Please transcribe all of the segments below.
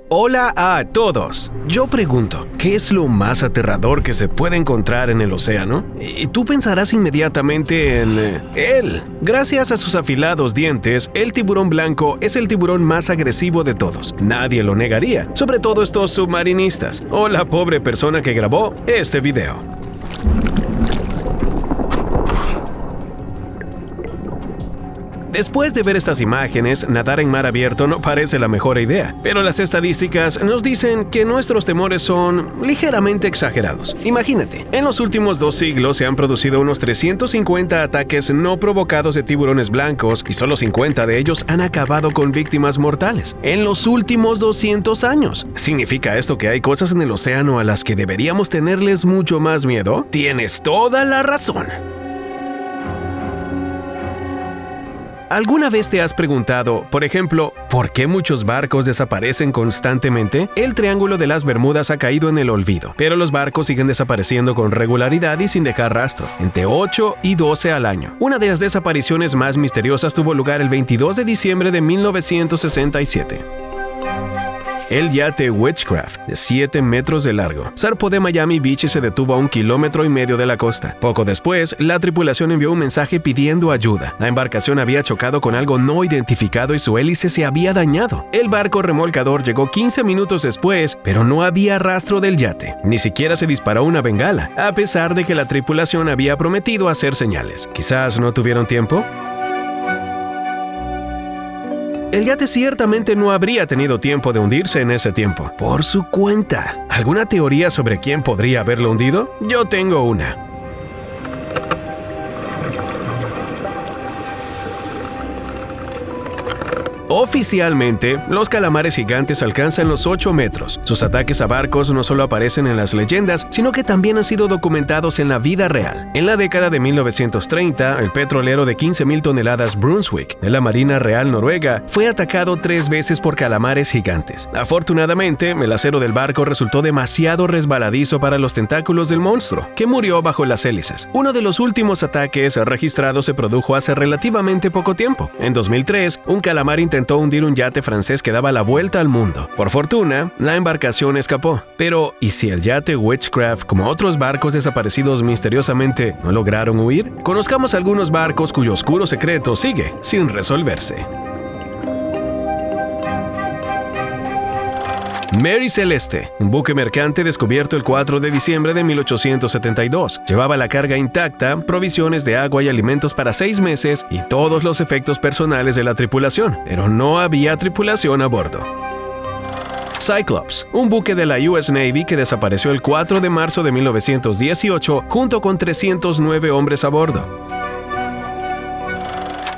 Hola a todos. Yo pregunto, ¿qué es lo más aterrador que se puede encontrar en el océano? Y tú pensarás inmediatamente en él. Gracias a sus afilados dientes, el tiburón blanco es el tiburón más agresivo de todos. Nadie lo negaría, sobre todo estos submarinistas o la pobre persona que grabó este video. Después de ver estas imágenes, nadar en mar abierto no parece la mejor idea, pero las estadísticas nos dicen que nuestros temores son ligeramente exagerados. Imagínate, en los últimos 2 siglos se han producido unos 350 ataques no provocados de tiburones blancos y solo 50 de ellos han acabado con víctimas mortales. En los últimos 200 años. ¿Significa esto que hay cosas en el océano a las que deberíamos tenerles mucho más miedo? Tienes toda la razón. ¿Alguna vez te has preguntado, por ejemplo, por qué muchos barcos desaparecen constantemente? El Triángulo de las Bermudas ha caído en el olvido, pero los barcos siguen desapareciendo con regularidad y sin dejar rastro, entre 8 y 12 al año. Una de las desapariciones más misteriosas tuvo lugar el 22 de diciembre de 1967. El yate Witchcraft, de 7 metros de largo, zarpó de Miami Beach y se detuvo a 1,5 kilómetros de la costa. Poco después, la tripulación envió un mensaje pidiendo ayuda. La embarcación había chocado con algo no identificado y su hélice se había dañado. El barco remolcador llegó 15 minutos después, pero no había rastro del yate. Ni siquiera se disparó una bengala, a pesar de que la tripulación había prometido hacer señales. ¿Quizás no tuvieron tiempo? El yate ciertamente no habría tenido tiempo de hundirse en ese tiempo, por su cuenta. ¿Alguna teoría sobre quién podría haberlo hundido? Yo tengo una. Oficialmente, los calamares gigantes alcanzan los 8 metros. Sus ataques a barcos no solo aparecen en las leyendas, sino que también han sido documentados en la vida real. En la década de 1930, el petrolero de 15,000 toneladas Brunswick, de la Marina Real Noruega, fue atacado 3 veces por calamares gigantes. Afortunadamente, el acero del barco resultó demasiado resbaladizo para los tentáculos del monstruo, que murió bajo las hélices. Uno de los últimos ataques registrados se produjo hace relativamente poco tiempo. En 2003, un calamar intentó hundir un yate francés que daba la vuelta al mundo. Por fortuna, la embarcación escapó. Pero, ¿y si el yate Witchcraft, como otros barcos desaparecidos misteriosamente, no lograron huir? Conozcamos algunos barcos cuyo oscuro secreto sigue sin resolverse. Mary Celeste, un buque mercante descubierto el 4 de diciembre de 1872. Llevaba la carga intacta, provisiones de agua y alimentos para 6 meses y todos los efectos personales de la tripulación, pero no había tripulación a bordo. Cyclops, un buque de la US Navy que desapareció el 4 de marzo de 1918 junto con 309 hombres a bordo.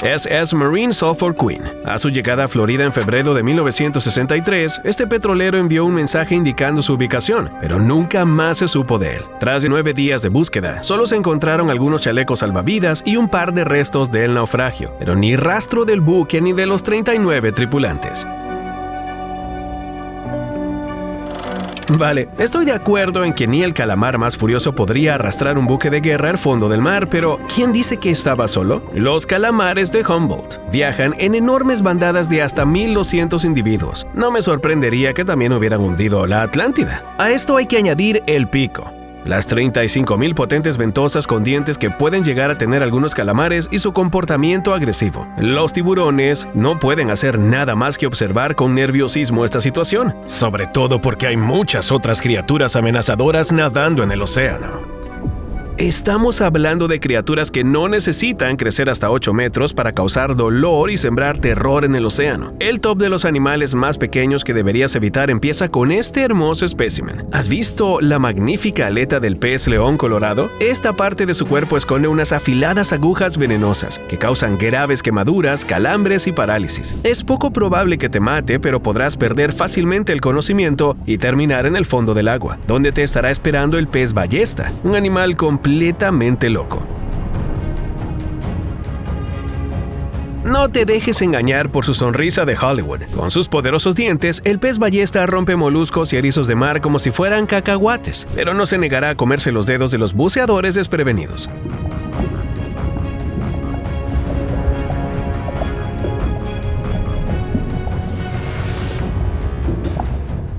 SS Marine Sulphur Queen. A su llegada a Florida en febrero de 1963, este petrolero envió un mensaje indicando su ubicación, pero nunca más se supo de él. Tras 9 días de búsqueda, solo se encontraron algunos chalecos salvavidas y un par de restos del naufragio, pero ni rastro del buque ni de los 39 tripulantes. Vale, estoy de acuerdo en que ni el calamar más furioso podría arrastrar un buque de guerra al fondo del mar, pero ¿quién dice que estaba solo? Los calamares de Humboldt viajan en enormes bandadas de hasta 1,200 individuos. No me sorprendería que también hubieran hundido la Atlántida. A esto hay que añadir el pico. Las 35,000 potentes ventosas con dientes que pueden llegar a tener algunos calamares y su comportamiento agresivo. Los tiburones no pueden hacer nada más que observar con nerviosismo esta situación, sobre todo porque hay muchas otras criaturas amenazadoras nadando en el océano. Estamos hablando de criaturas que no necesitan crecer hasta 8 metros para causar dolor y sembrar terror en el océano. El top de los animales más pequeños que deberías evitar empieza con este hermoso espécimen. ¿Has visto la magnífica aleta del pez león colorado? Esta parte de su cuerpo esconde unas afiladas agujas venenosas que causan graves quemaduras, calambres y parálisis. Es poco probable que te mate, pero podrás perder fácilmente el conocimiento y terminar en el fondo del agua, donde te estará esperando el pez ballesta, un animal completamente loco. No te dejes engañar por su sonrisa de Hollywood. Con sus poderosos dientes, el pez ballesta rompe moluscos y erizos de mar como si fueran cacahuates, pero no se negará a comerse los dedos de los buceadores desprevenidos.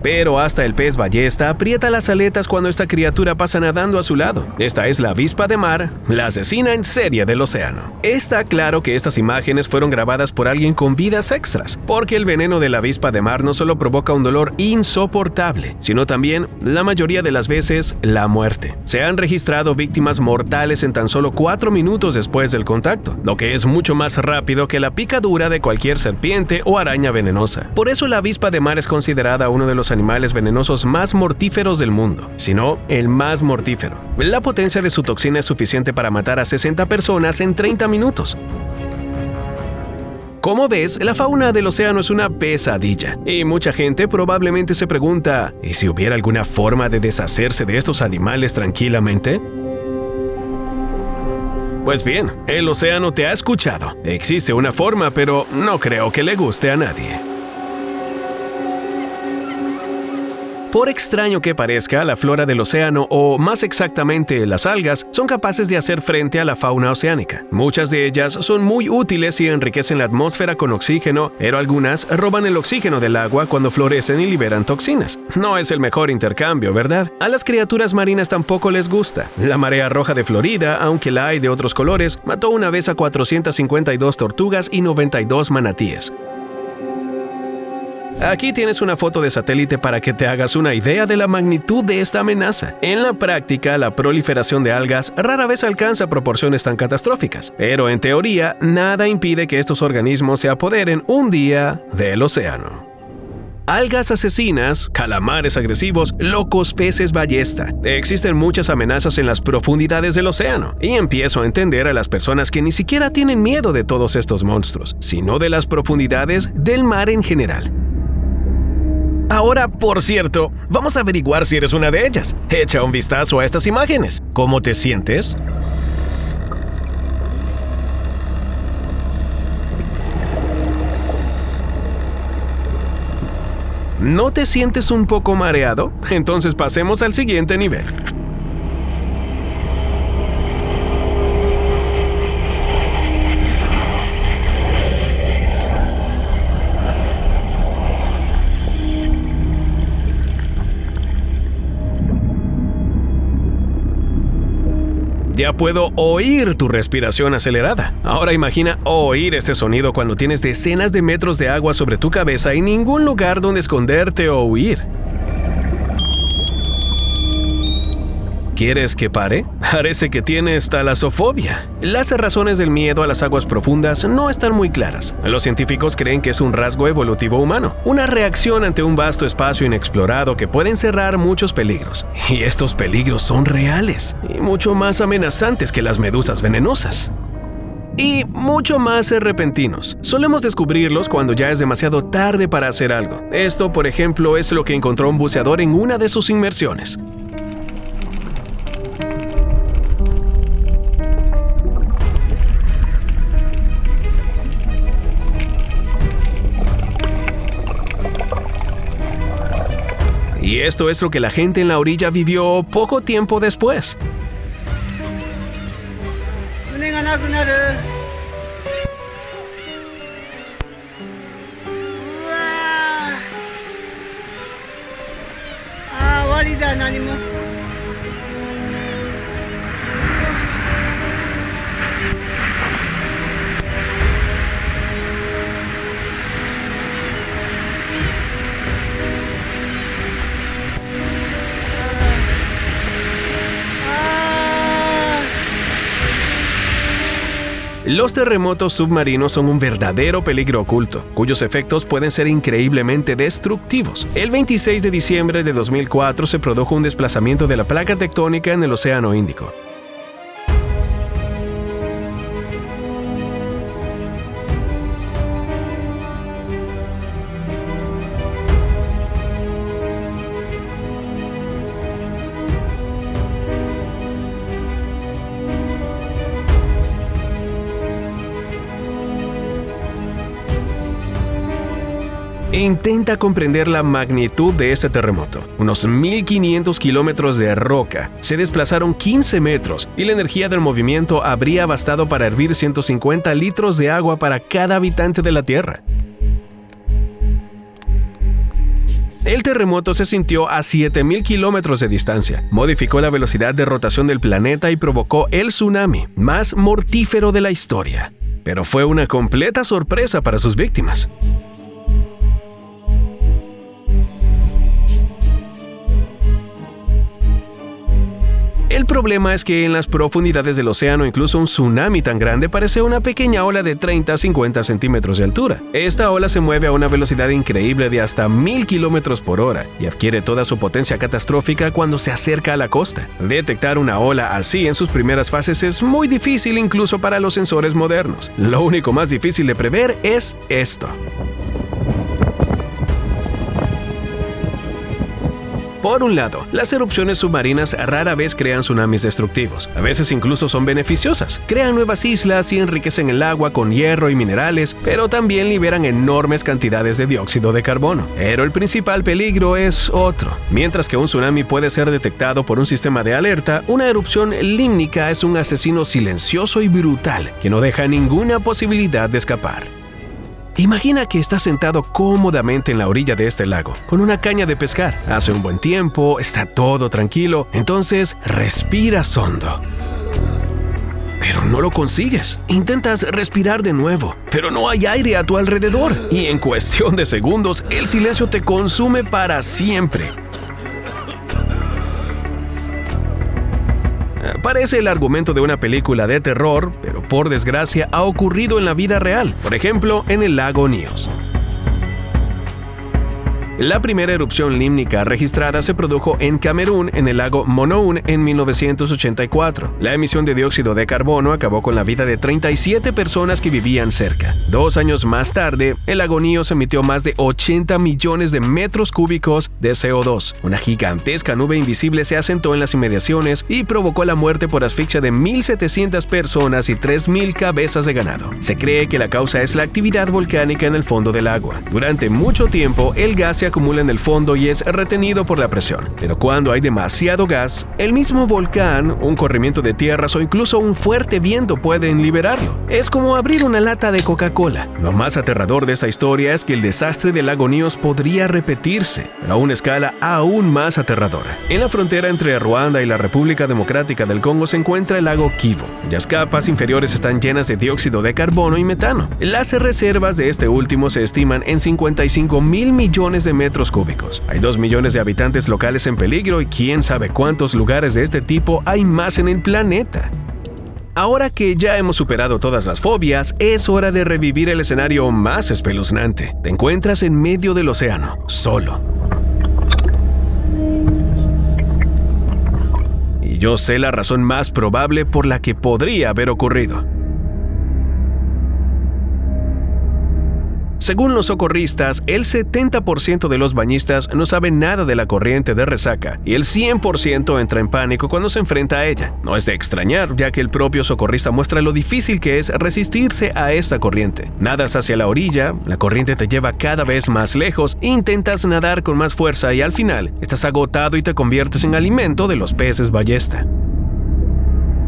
Pero hasta el pez ballesta aprieta las aletas cuando esta criatura pasa nadando a su lado. Esta es la avispa de mar, la asesina en serie del océano. Está claro que estas imágenes fueron grabadas por alguien con vidas extras, porque el veneno de la avispa de mar no solo provoca un dolor insoportable, sino también, la mayoría de las veces, la muerte. Se han registrado víctimas mortales en tan solo 4 minutos después del contacto, lo que es mucho más rápido que la picadura de cualquier serpiente o araña venenosa. Por eso la avispa de mar es considerada uno de los animales venenosos más mortíferos del mundo, si no el más mortífero. La potencia de su toxina es suficiente para matar a 60 personas en 30 minutos. Como ves, la fauna del océano es una pesadilla, y mucha gente probablemente se pregunta, ¿y si hubiera alguna forma de deshacerse de estos animales tranquilamente? Pues bien, el océano te ha escuchado. Existe una forma, pero no creo que le guste a nadie. Por extraño que parezca, la flora del océano, o más exactamente las algas, son capaces de hacer frente a la fauna oceánica. Muchas de ellas son muy útiles y enriquecen la atmósfera con oxígeno, pero algunas roban el oxígeno del agua cuando florecen y liberan toxinas. No es el mejor intercambio, ¿verdad? A las criaturas marinas tampoco les gusta. La marea roja de Florida, aunque la hay de otros colores, mató una vez a 452 tortugas y 92 manatíes. Aquí tienes una foto de satélite para que te hagas una idea de la magnitud de esta amenaza. En la práctica, la proliferación de algas rara vez alcanza proporciones tan catastróficas, pero en teoría, nada impide que estos organismos se apoderen un día del océano. Algas asesinas, calamares agresivos, locos peces ballesta. Existen muchas amenazas en las profundidades del océano, y empiezo a entender a las personas que ni siquiera tienen miedo de todos estos monstruos, sino de las profundidades del mar en general. Ahora, por cierto, vamos a averiguar si eres una de ellas. Echa un vistazo a estas imágenes. ¿Cómo te sientes? ¿No te sientes un poco mareado? Entonces pasemos al siguiente nivel. Ya puedo oír tu respiración acelerada. Ahora imagina oír este sonido cuando tienes decenas de metros de agua sobre tu cabeza y ningún lugar donde esconderte o huir. ¿Quieres que pare? Parece que tienes talasofobia. Las razones del miedo a las aguas profundas no están muy claras. Los científicos creen que es un rasgo evolutivo humano, una reacción ante un vasto espacio inexplorado que puede encerrar muchos peligros. Y estos peligros son reales, y mucho más amenazantes que las medusas venenosas. Y mucho más repentinos. Solemos descubrirlos cuando ya es demasiado tarde para hacer algo. Esto, por ejemplo, es lo que encontró un buceador en una de sus inmersiones. Y esto es lo que la gente en la orilla vivió poco tiempo después. Los terremotos submarinos son un verdadero peligro oculto, cuyos efectos pueden ser increíblemente destructivos. El 26 de diciembre de 2004 se produjo un desplazamiento de la placa tectónica en el Océano Índico. Intenta comprender la magnitud de este terremoto. Unos 1.500 kilómetros de roca se desplazaron 15 metros y la energía del movimiento habría bastado para hervir 150 litros de agua para cada habitante de la Tierra. El terremoto se sintió a 7.000 kilómetros de distancia, modificó la velocidad de rotación del planeta y provocó el tsunami más mortífero de la historia. Pero fue una completa sorpresa para sus víctimas. El problema es que en las profundidades del océano incluso un tsunami tan grande parece una pequeña ola de 30 a 50 centímetros de altura. Esta ola se mueve a una velocidad increíble de hasta 1.000 kilómetros por hora y adquiere toda su potencia catastrófica cuando se acerca a la costa. Detectar una ola así en sus primeras fases es muy difícil incluso para los sensores modernos. Lo único más difícil de prever es esto. Por un lado, las erupciones submarinas rara vez crean tsunamis destructivos. A veces incluso son beneficiosas. Crean nuevas islas y enriquecen el agua con hierro y minerales, pero también liberan enormes cantidades de dióxido de carbono. Pero el principal peligro es otro. Mientras que un tsunami puede ser detectado por un sistema de alerta, una erupción límnica es un asesino silencioso y brutal que no deja ninguna posibilidad de escapar. Imagina que estás sentado cómodamente en la orilla de este lago, con una caña de pescar. Hace un buen tiempo, está todo tranquilo, entonces respiras hondo. Pero no lo consigues. Intentas respirar de nuevo, pero no hay aire a tu alrededor. Y en cuestión de segundos, el silencio te consume para siempre. Parece el argumento de una película de terror, pero por desgracia ha ocurrido en la vida real, por ejemplo, en el lago Nyos. La primera erupción límnica registrada se produjo en Camerún, en el lago Monoun, en 1984. La emisión de dióxido de carbono acabó con la vida de 37 personas que vivían cerca. 2 años más tarde, el lago Nyos emitió más de 80 millones de metros cúbicos de CO2. Una gigantesca nube invisible se asentó en las inmediaciones y provocó la muerte por asfixia de 1.700 personas y 3.000 cabezas de ganado. Se cree que la causa es la actividad volcánica en el fondo del agua. Durante mucho tiempo, el gas se acumula en el fondo y es retenido por la presión. Pero cuando hay demasiado gas, el mismo volcán, un corrimiento de tierras o incluso un fuerte viento pueden liberarlo. Es como abrir una lata de Coca-Cola. Lo más aterrador de esta historia es que el desastre del lago Nyos podría repetirse, pero a una escala aún más aterradora. En la frontera entre Ruanda y la República Democrática del Congo se encuentra el lago Kivu, cuyas capas inferiores están llenas de dióxido de carbono y metano. Las reservas de este último se estiman en 55.000 millones de metros cúbicos. Hay 2 millones de habitantes locales en peligro y quién sabe cuántos lugares de este tipo hay más en el planeta. Ahora que ya hemos superado todas las fobias, es hora de revivir el escenario más espeluznante. Te encuentras en medio del océano, solo. Y yo sé la razón más probable por la que podría haber ocurrido. Según los socorristas, el 70% de los bañistas no saben nada de la corriente de resaca y el 100% entra en pánico cuando se enfrenta a ella. No es de extrañar, ya que el propio socorrista muestra lo difícil que es resistirse a esta corriente. Nadas hacia la orilla, la corriente te lleva cada vez más lejos, intentas nadar con más fuerza y al final estás agotado y te conviertes en alimento de los peces ballesta.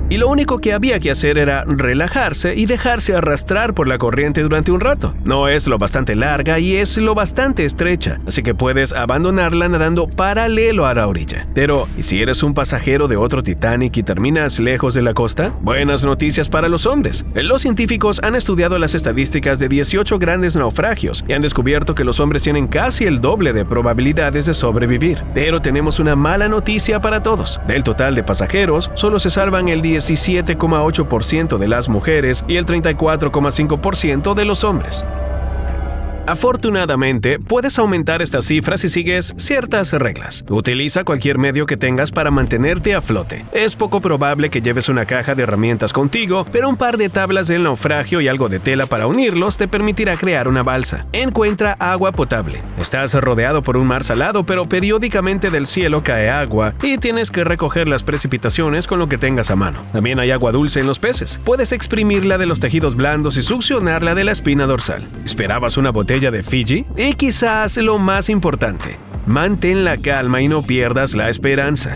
Y lo único que había que hacer era relajarse y dejarse arrastrar por la corriente durante un rato. No es lo bastante larga y es lo bastante estrecha, así que puedes abandonarla nadando paralelo a la orilla. Pero, ¿y si eres un pasajero de otro Titanic y terminas lejos de la costa? Buenas noticias para los hombres. Los científicos han estudiado las estadísticas de 18 grandes naufragios y han descubierto que los hombres tienen casi el doble de probabilidades de sobrevivir. Pero tenemos una mala noticia para todos. Del total de pasajeros, solo se salvan el 17,8% de las mujeres y el 34,5% de los hombres. Afortunadamente, puedes aumentar estas cifras si sigues ciertas reglas. Utiliza cualquier medio que tengas para mantenerte a flote. Es poco probable que lleves una caja de herramientas contigo, pero un par de tablas del naufragio y algo de tela para unirlos te permitirá crear una balsa. Encuentra agua potable. Estás rodeado por un mar salado, pero periódicamente del cielo cae agua y tienes que recoger las precipitaciones con lo que tengas a mano. También hay agua dulce en los peces. Puedes exprimirla de los tejidos blandos y succionarla de la espina dorsal. ¿Esperabas una botella de Fiji? Y quizás lo más importante, mantén la calma y no pierdas la esperanza.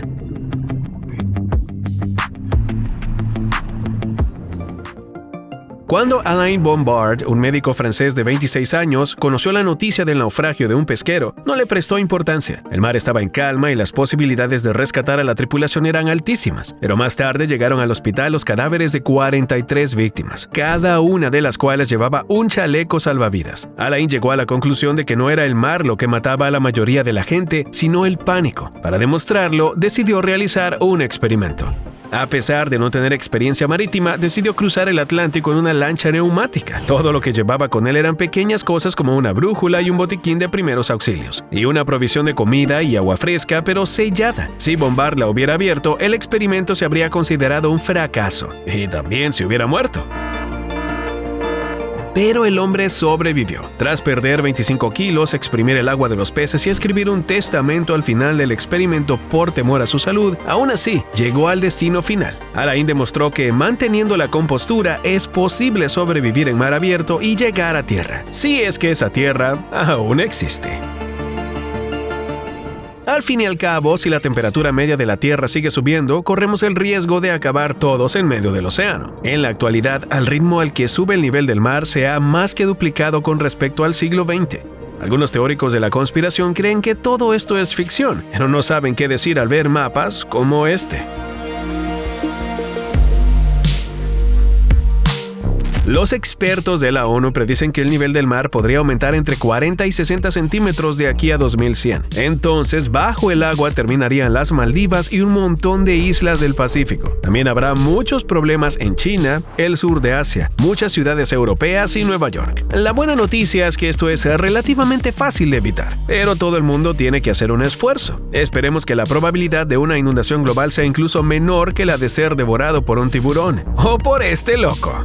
Cuando Alain Bombard, un médico francés de 26 años, conoció la noticia del naufragio de un pesquero, no le prestó importancia. El mar estaba en calma y las posibilidades de rescatar a la tripulación eran altísimas. Pero más tarde llegaron al hospital los cadáveres de 43 víctimas, cada una de las cuales llevaba un chaleco salvavidas. Alain llegó a la conclusión de que no era el mar lo que mataba a la mayoría de la gente, sino el pánico. Para demostrarlo, decidió realizar un experimento. A pesar de no tener experiencia marítima, decidió cruzar el Atlántico en una lancha neumática. Todo lo que llevaba con él eran pequeñas cosas como una brújula y un botiquín de primeros auxilios, y una provisión de comida y agua fresca, pero sellada. Si Bombard la hubiera abierto, el experimento se habría considerado un fracaso, y también se hubiera muerto. Pero el hombre sobrevivió. Tras perder 25 kilos, exprimir el agua de los peces y escribir un testamento al final del experimento por temor a su salud, aún así, llegó al destino final. Alain demostró que manteniendo la compostura es posible sobrevivir en mar abierto y llegar a tierra, si es que esa tierra aún existe. Al fin y al cabo, si la temperatura media de la Tierra sigue subiendo, corremos el riesgo de acabar todos en medio del océano. En la actualidad, al ritmo al que sube el nivel del mar se ha más que duplicado con respecto al siglo XX. Algunos teóricos de la conspiración creen que todo esto es ficción, pero no saben qué decir al ver mapas como este. Los expertos de la ONU predicen que el nivel del mar podría aumentar entre 40 y 60 centímetros de aquí a 2100. Entonces, bajo el agua terminarían las Maldivas y un montón de islas del Pacífico. También habrá muchos problemas en China, el sur de Asia, muchas ciudades europeas y Nueva York. La buena noticia es que esto es relativamente fácil de evitar, pero todo el mundo tiene que hacer un esfuerzo. Esperemos que la probabilidad de una inundación global sea incluso menor que la de ser devorado por un tiburón o por este loco.